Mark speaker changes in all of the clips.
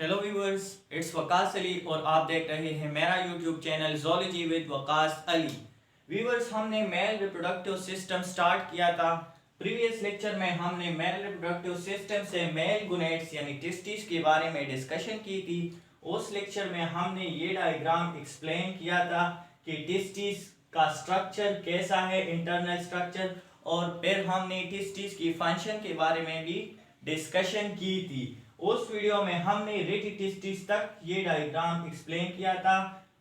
Speaker 1: Hello viewers, it's Waqas Ali और आप देख रहे हैं मेरा YouTube channel zoology with Waqas Ali. Viewers, हमने मेल रिप्रोडक्टिव सिस्टम स्टार्ट किया था। प्रीवियस लेक्चर में हमने मेल रिप्रोडक्टिव सिस्टम से मेल गोनेड्स यानी टेस्टिस के बारे में डिस्कशन की थी। उस लेक्चर में हमने ये डायग्राम एक्सप्लेन किया था कि टेस्टिस का स्ट्रक्चर कैसा है, इंटरनल स्ट्रक्चर, और फिर हमने टेस्टिस की फंक्शन के बारे में भी डिस्कशन की थी। उस वीडियो में हमने रेटिटिस्टिस तक ये डायग्राम एक्सप्लेन किया था।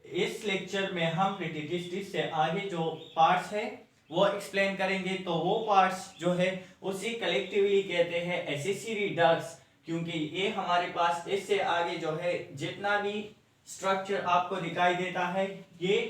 Speaker 1: इस लेक्चर में हम रेटिटिस्टिस से आगे जो पार्ट्स है वो एक्सप्लेन करेंगे। तो वो पार्ट्स जो है उसी कलेक्टिवली कहते हैं एसेसरी डक्ट्स, क्योंकि ये हमारे पास इससे आगे जो है जितना भी स्ट्रक्चर आपको दिखाई देता है ये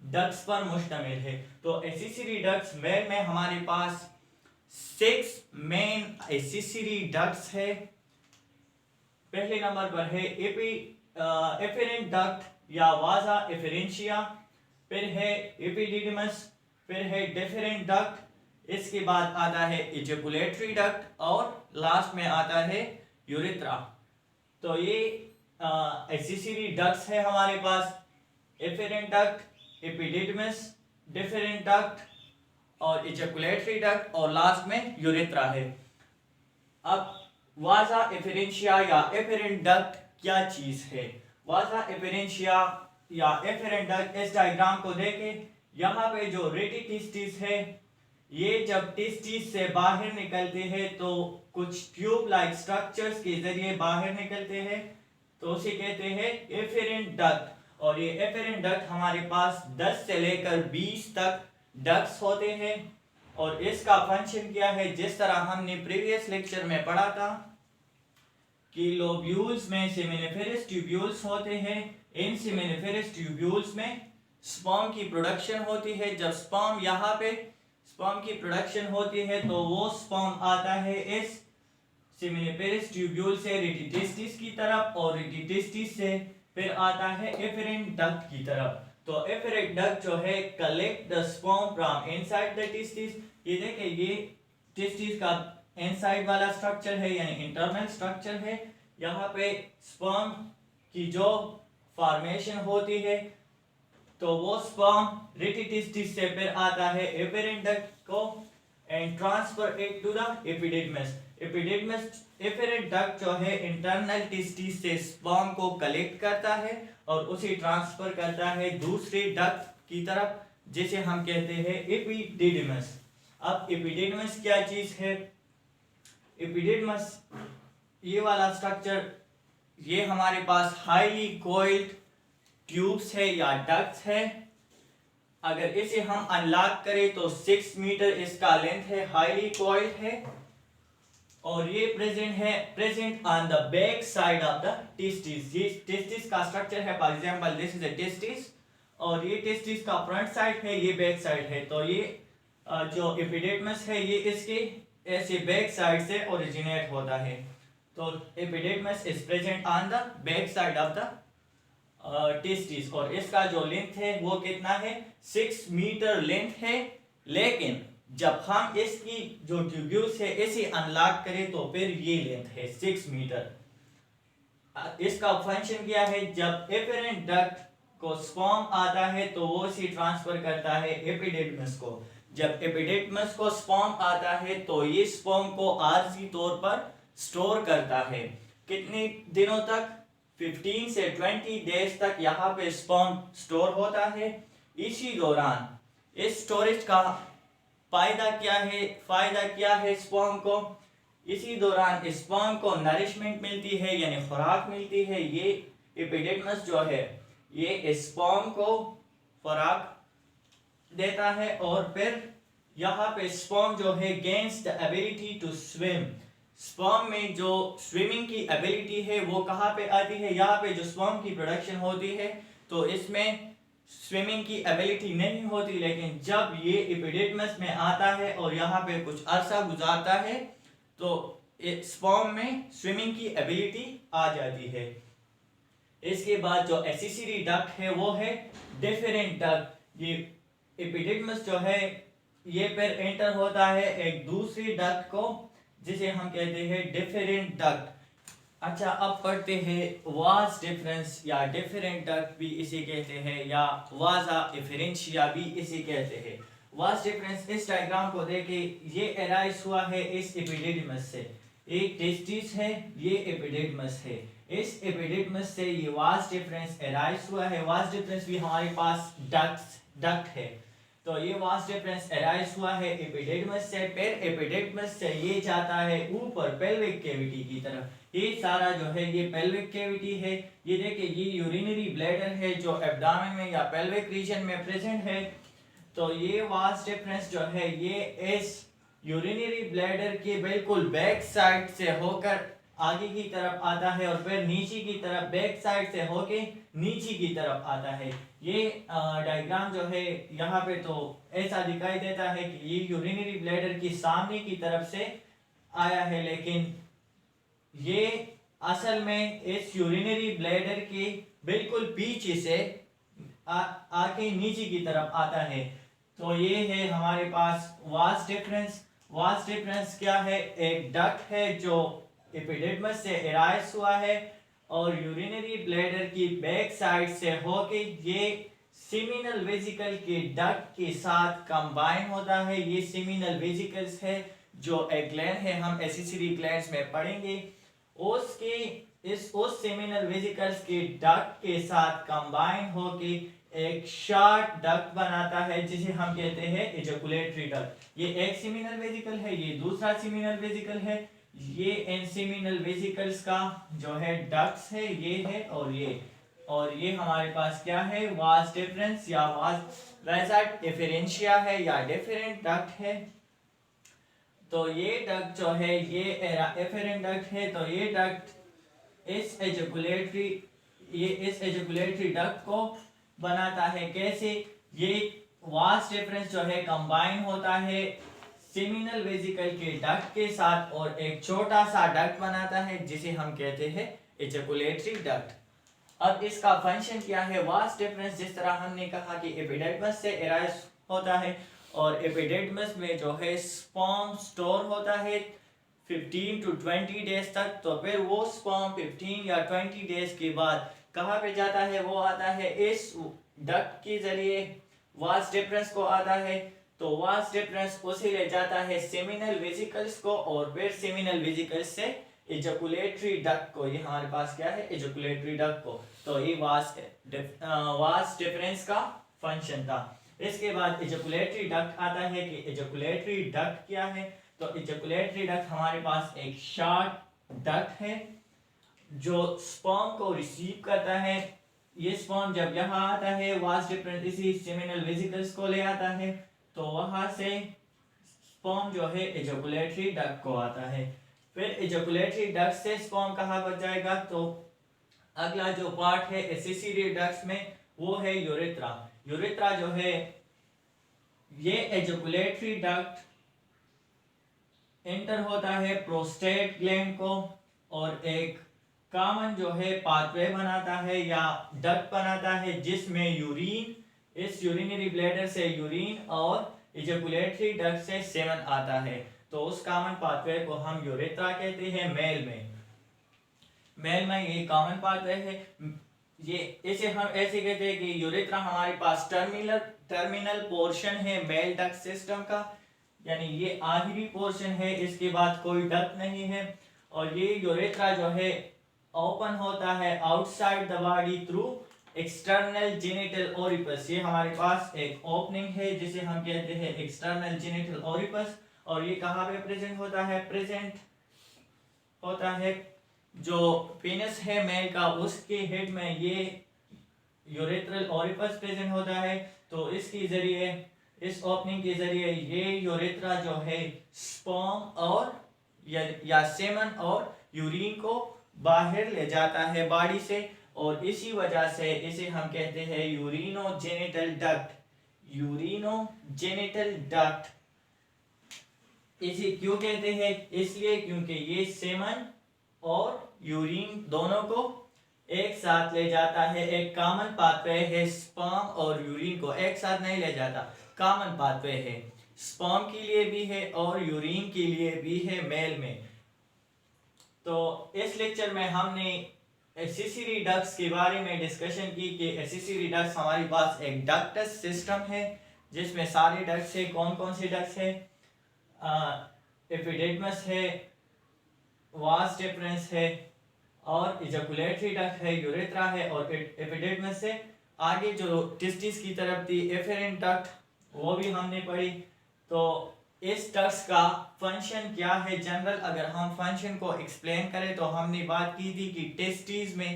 Speaker 1: डक्ट्स पर मुश्तमिल है। तो एसेसरी डक्ट्स में हमारे पास 6 मेन एसेसरी डक्ट्स है। पहले नंबर पर है एफेरेंट डक्ट या वाजा एफेरेंशिया, फिर है एपिडिडमस, फिर है डेफरेंट डक्ट, इसके बाद आता है इजैकुलेटरी डक्ट और लास्ट में आता है यूरेथ्रा। तो ये एक्सेसरी डक्ट्स है हमारे पास, एफेरेंट डक्ट, एपिडिडमस, डेफरेंट डक्ट और इजैकुलेटरी डक्ट और लास्ट में यूरेथ्रा है। अब वाजा एफेरेंशिया या एफेरेंट डक्ट क्या चीज है? वाजा एफेरेंशिया या एफेरेंट डक्ट, इस डायग्राम को देखें। यहाँ पे जो रेटिटिस्टिस है ये जब टेस्टिस से बाहर निकलते हैं तो कुछ ट्यूब लाइक स्ट्रक्चर्स के जरिए बाहर निकलते हैं, तो उसे कहते हैं एफेरेंट डक्ट। और ये एफेरेंट डक्ट हमारे पास 10 से लेकर 20 तक डक्ट्स होते हैं। और इसका फंक्शन क्या है? जिस तरह हमने प्रीवियस लेक्चर में पढ़ा था कि लोब्यूल्स में सेमिनिफेरस ट्यूब्यूल्स होते हैं। इन सेमिनिफेरस ट्यूब्यूल्स में स्पर्म की प्रोडक्शन होती है। जब स्पर्म यहाँ पे स्पर्म की प्रोडक्शन होती है तो वो स्पर्म आता है इस सेमिनिफेरस ट्यूब्यूल से रेटिटिस्टिस की तरफ, और रेटिटिस्टिस से फिर आता है एफेरेंट डक्ट की तरफ। तो एफेरेंट डक्ट जो है collect the sperm from inside the testis. ये देखिए, ये टेस्टिस का इनसाइड वाला स्ट्रक्चर है यानी इंटरनल स्ट्रक्चर है। यहाँ पे स्पर्म की जो फॉर्मेशन होती है तो वो स्पर्म रेटिटिस्टिस से फिर आता है एफेरेंट डक्ट को and transfer it to the epididymis. Epididymis efferent duct जो है इंटरनल टेस्टिस से स्पर्म को कलेक्ट करता है और उसे ट्रांसफर करता है दूसरे डक्ट की तरफ, जिसे हम कहते हैं एपिडिडमस। अब एपिडिडमस क्या चीज है? एपिडिडमस ये वाला स्ट्रक्चर, ये हमारे पास हाईली कोइल्ड ट्यूब्स है या डक्ट्स है। अगर इसे हम अनलॉक करें तो 6 मीटर इसका लेंथ है, हाईली कोइल्ड है, और ये present on the back side of the testis. ये टेस्टिस का स्ट्रक्चर है। For example this is a testis और ये टेस्टिस का फ्रंट साइड है, ये बैक साइड है। तो ये जो एपिडिडमस है ये इसके ऐसे बैक साइड से ओरिजिनेट होता है। तो epididymis is present on the back side of the testis, और इसका जो लेंथ है वो कितना है? 6 मीटर लेंथ है। लेकिन जब हम इसकी जो ट्यूब्यूल्स है इसे अनलॉक करें तो फिर ये लेंथ है 6 मीटर। इसका फंक्शन क्या है? जब एफेरेंट डक्ट को स्पर्म आता है तो वो इसे ट्रांसफर करता है एपिडिडमस को। जब एपिडिडमस को स्पर्म आता है तो ये स्पर्म को आरजी तौर पर स्टोर करता है। कितने दिनों तक? 15 से 20 डेज तक यहाँ पे स्पर्म स्टोर होता है। इसी दौरान इस स्टोरेज का फायदा क्या है स्पर्म को? इसी दौरान स्पर्म को नरिशमेंट मिलती है यानी खुराक मिलती है। ये एपिडिडमस जो है ये स्पर्म को खुराक देता है, और फिर यहाँ पे स्पर्म जो है gains the ability to swim. Sperm में जो स्विमिंग की एबिलिटी है वो कहाँ पे आती है? यहाँ पे जो स्पर्म की प्रोडक्शन होती है तो इसमें स्विमिंग की एबिलिटी नहीं होती, लेकिन जब ये एपिडिडमस में आता है और यहाँ पे कुछ अरसा गुजारता है तो स्पर्म में स्विमिंग की एबिलिटी आ जाती है। इसके बाद जो एसेसरी डक्ट है वो है डेफरेंट डक्ट। ये एपिडिडमस जो है ये फिर एंटर होता है एक दूसरी डक्ट को, जिसे हम कहते हैं डिफरेंट डक्ट। अच्छा, अब पढ़ते हैं वाज डिफरेंस या डिफरेंट डक्ट भी इसे कहते हैं या वाजा इफरेंशिया भी इसे कहते हैं। वाज डिफरेंस, इस डायग्राम को देखें, ये एराइज हुआ है इस एपिडिडमस से। एक टेस्टिस है, ये एपिडिडमस है। इस एपिडिडमस से ये वाज डिफरेंस एराइज हुआ है। वाज डिफरेंस भी हमारे पास डक्ट है। तो ये वाज डिफरेंस एराइज हुआ है एपिडिडमस से। फिर एपिडिडमस से ये जाता है ऊपर पेल्विक कैविटी की तरफ। ये सारा जो है ये पेल्विक कैविटी है। ये देखिए, ये यूरिनरी ब्लैडर है जो एब्डोमेन में या पेल्विक रीजन में प्रेजेंट है। तो ये वास डिफरेंस जो है ये इस यूरिनरी ब्लैडर के बिल्कुल बैक साइड से होकर आगे की तरफ आता है और फिर नीचे की तरफ बैक साइड से होके नीचे की तरफ आता है। ये डायग्राम जो है यहाँ पे तो ऐसा दिखाई देता है कि ये यूरिनरी ब्लैडर की सामने की तरफ से आया है, लेकिन ये असल में इस यूरिनरी ब्लैडर के बिल्कुल पीछे से आके नीचे की तरफ आता है। तो ये है हमारे पास वास डिफरेंस। वास डिफरेंस क्या है? एक डक्ट है जो एपिडिडमस से एराइज हुआ है और यूरिनरी ब्लैडर की बैक साइड से होके ये सेमिनल वेसिकल के डक्ट के साथ कंबाइन होता है। ये सेमिनल वेसिकल्स है जो एक ग्लैंड है, हम एसेसरी ग्लैंड्स में पढ़ेंगे। उस सेमिनल वेसिकल्स के डक्ट के साथ कंबाइन होके एक शॉर्ट डक्ट बनाता है जिसे हम कहते हैं एजैकुलेटरी डक्ट। ये एक सेमिनल वेसिकल है, ये दूसरा सेमिनल वेसिकल है। ये इन सेमिनल वेसिकल्स का जो है डक्ट्स है, ये है और ये हमारे पास क्या है? वास डिफरेंस या वासा डिफरेंशिया है या डिफरेंट डक्ट है। तो ये डक्ट जो है ये एफेरेंट डक्ट है। तो ये डक्ट इस एजैकुलेटरी डक्ट को बनाता है। कैसे? ये वास डिफरेंस जो है कंबाइन होता है सेमिनल वेसिकल के डक्ट के साथ और एक छोटा सा डक्ट बनाता है जिसे हम कहते हैं एजैकुलेटरी डक्ट। अब इसका फंक्शन क्या है? वास डिफरेंस, जिस तरह हमने कहा कि एपिडिडमस से एराइज होता है और एपिडिडमस में जो है स्पर्म स्टोर होता है 15 to 20 डेज तक। तो फिर वो स्पर्म 15 या 20 डेज के बाद कहाँ पे जाता है? वो आता है इस डक्ट के जरिए वास डिफरेंस को आता है। तो वास डिफरेंस उसे ले जाता है सेमिनल वेसिकल्स को और फिर सेमिनल वेसिकल्स से एजैकुलेटरी डक्ट को। ये हमारे पास क्या है? एजैकुलेटरी डक्ट को। तो ये वास डिफरेंस का फंक्शन था। इसके बाद एजैकुलेटरी डक्ट आता है कि एजैकुलेटरी डक्ट क्या है? तो एजैकुलेटरी डक्ट हमारे पास एक शॉर्ट डक्ट है जो स्पर्म को रिसीव करता है। ये स्पर्म जब यहाँ आता है वास डिफरेंस इसी सेमिनल वेसिकल्स को ले आता है, तो वहां से स्पर्म जो है एजैकुलेटरी डक्ट को आता है। फिर एजैकुलेटरी डक्ट से स्पर्म कहाँ पर जाएगा? तो अगला जो पार्ट है एसेसरी डक्ट्स में वो है यूरेथ्रा। यूरेथ्रा जो है ये एजैकुलेटरी डक्ट एंटर होता है प्रोस्टेट ग्लैंड को और एक कॉमन जो है पाथवे बनाता है या डक्ट बनाता है जिसमें यूरिन, इस यूरिनरी ब्लैडर से यूरिन और एजैकुलेटरी डक्ट से सेवन आता है। तो उस कॉमन पाथवे को हम यूरेथ्रा कहते हैं। मेल में ये कॉमन पाथवे है। ये इसे हम ऐसे कहते हैं कि यूरेथ्रा हमारे पास टर्मिनल पोर्शन है मेल डक्ट सिस्टम का, यानी ये आखिरी पोर्शन है, इसके बाद कोई डक्ट नहीं है। और ये यूरेथ्रा जो है ओपन होता है outside the body through external genital orifice. ये हमारे पास एक ओपनिंग है जिसे हम कहते हैं एक्सटर्नल जेनिटल ओरिपस। और ये कहाँ पे प्रेजेंट होता है? प्रेजेंट होता है जो पेनिस है मेल का, उसके हेड में ये यूरेथ्रल ओरिपस प्रेजेंट होता है। तो इसके जरिए, इस ओपनिंग के जरिए ये यूरेथ्रा जो है स्पर्म और या सेमन और यूरिन को बाहर ले जाता है बॉडी से और इसी वजह से इसे हम कहते हैं यूरिनोजेनिटल डक्ट। यूरिनोजेनिटल डक्ट इसे क्यों कहते हैं? इसलिए क्योंकि ये सेमन और यूरिन दोनों को एक साथ ले जाता है। एक कॉमन पाथवे है, स्पर्म और यूरिन को एक साथ नहीं ले जाता, कॉमन पाथवे है, स्पर्म के लिए भी है और यूरिन के लिए भी है मेल में। तो इस लेक्चर में हमने एसिसी डक्ट्स के बारे में डिस्कशन की कि एसिसी डक्ट्स हमारे पास एक डक्टस सिस्टम है जिसमें सारे डक्ट्स है। कौन कौन से डक्ट्स है? एपिडिडमस है, वास डिफरेंस है और इजैकुलेटरी डक्ट है, यूरेथ्रा है और एपिडिडमस से आगे जो टेस्टिस की तरफ थी एफेरेंट डक्ट, वो भी हमने पढ़ी। तो इस डक्ट्स का फंक्शन क्या है जनरल, अगर हम फंक्शन को एक्सप्लेन करें तो हमने बात की थी कि टेस्टिस में